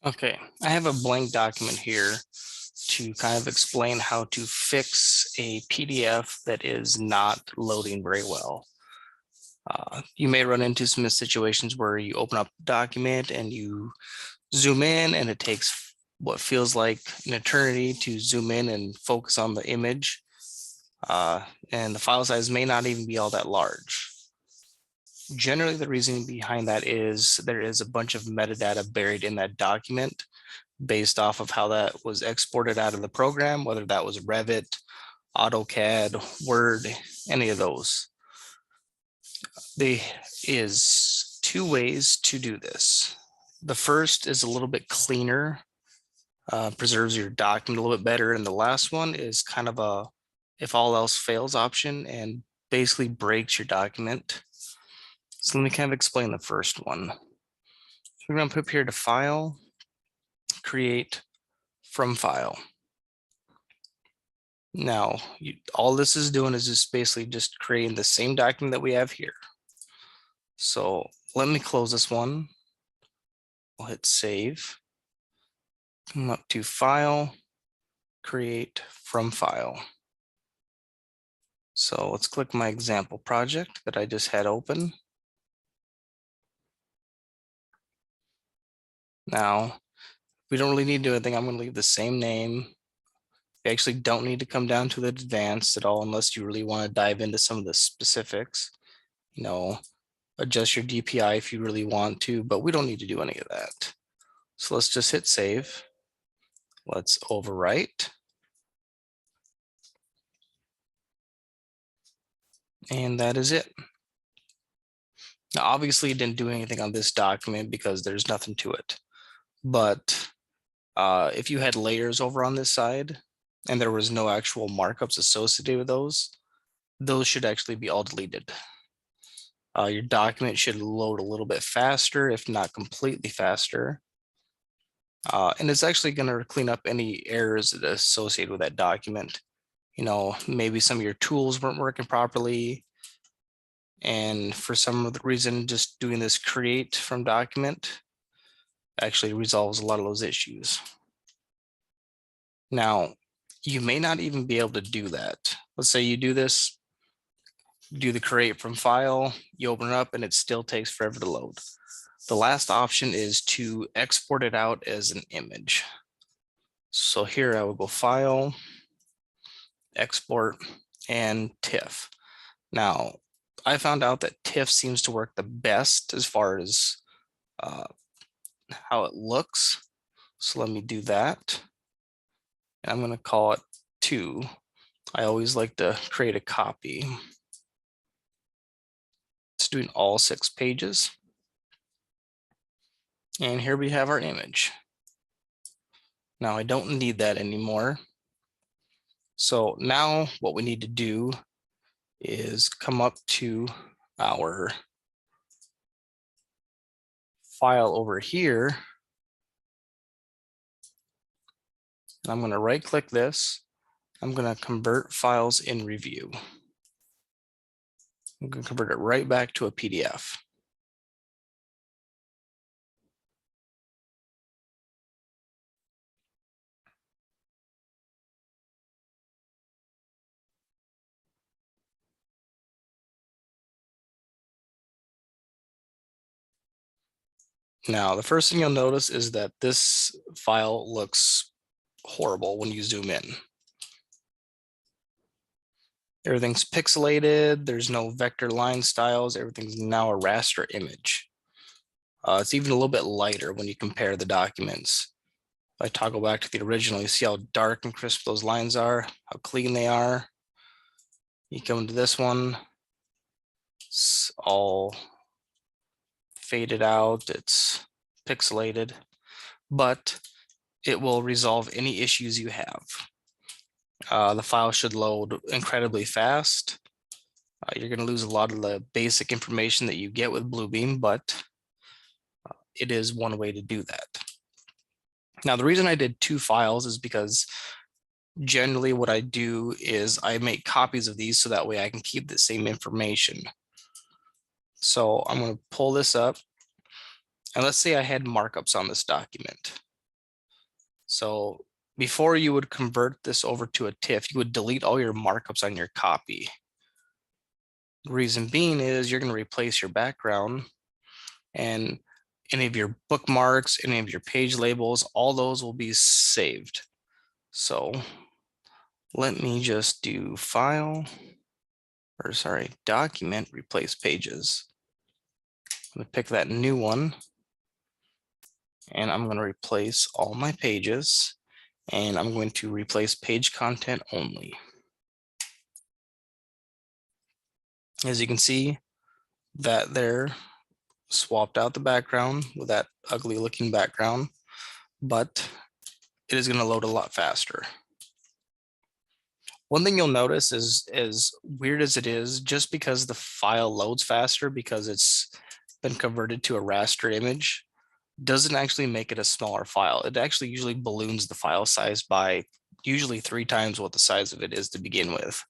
Okay, I have a blank document here to kind of explain how to fix a PDF that is not loading very well. You may run into some situations where you open up a document and you zoom in and it takes what feels like an eternity to zoom in and focus on the image. And the file size may not even be all that large. Generally, the reasoning behind that is there is a bunch of metadata buried in that document based off of how that was exported out of the program, whether that was Revit, AutoCAD, Word, any of those. There is two ways to do this. The first is a little bit cleaner, preserves your document a little bit better. And the last one is kind of a if all else fails option and basically breaks your document. So let me kind of explain the first one. We're going to put here to File, Create from File. Now, all this is doing is just basically just creating the same document that we have here. So let me close this one. We'll hit Save. Come up to File, Create from File. So let's click my example project that I just had open. Now, we don't really need to do anything. I'm going to leave the same name. We actually don't need to come down to the advanced at all unless you really want to dive into some of the specifics. You know, adjust your DPI if you really want to, but we don't need to do any of that. So let's just hit save. Let's overwrite. And that is it. Now, obviously, it didn't do anything on this document because there's nothing to it. But if you had layers over on this side and there was no actual markups associated with those should actually be all deleted. Your document should load a little bit faster, if not completely faster. And it's actually going to clean up any errors that are associated with that document. You know, maybe some of your tools weren't working properly. And for some reason, just doing this create from document actually resolves a lot of those issues. Now, you may not even be able to do that. Let's say you do this, do the create from file, you open it up and it still takes forever to load. The last option is to export it out as an image. So here I will go File, Export, and TIFF. Now, I found out that TIFF seems to work the best as far as how it looks. So let me do that. And I'm going to call it 2. I always like to create a copy. It's doing all 6 pages. And here we have our image. Now I don't need that anymore. So now what we need to do is come up to our file over here. And I'm going to right click this. I'm going to convert files in review. I'm going to convert it right back to a PDF. Now, the first thing you'll notice is that this file looks horrible when you zoom in. Everything's pixelated. There's no vector line styles. Everything's now a raster image. It's even a little bit lighter when you compare the documents. If I toggle back to the original, you see how dark and crisp those lines are, how clean they are. You come to this one, it's all faded out, it's pixelated, but it will resolve any issues you have. The file should load incredibly fast. You're going to lose a lot of the basic information that you get with Bluebeam, but it is one way to do that. Now, the reason I did 2 files is because generally what I do is I make copies of these so that way I can keep the same information. So I'm going to pull this up. And let's say I had markups on this document. So before you would convert this over to a TIFF, you would delete all your markups on your copy. The reason being is you're going to replace your background, and any of your bookmarks, any of your page labels, all those will be saved. So let me just do file, or sorry, document, replace pages. I'm going to pick that new one, and I'm going to replace all my pages, and I'm going to replace page content only. As you can see, that there swapped out the background with that ugly looking background, but it is going to load a lot faster. One thing you'll notice is, as weird as it is, just because the file loads faster because it's been converted to a raster image, doesn't actually make it a smaller file. It actually usually balloons the file size by usually 3 times what the size of it is to begin with.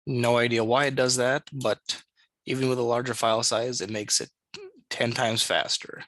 No idea why it does that, but even with a larger file size, it makes it 10 times faster.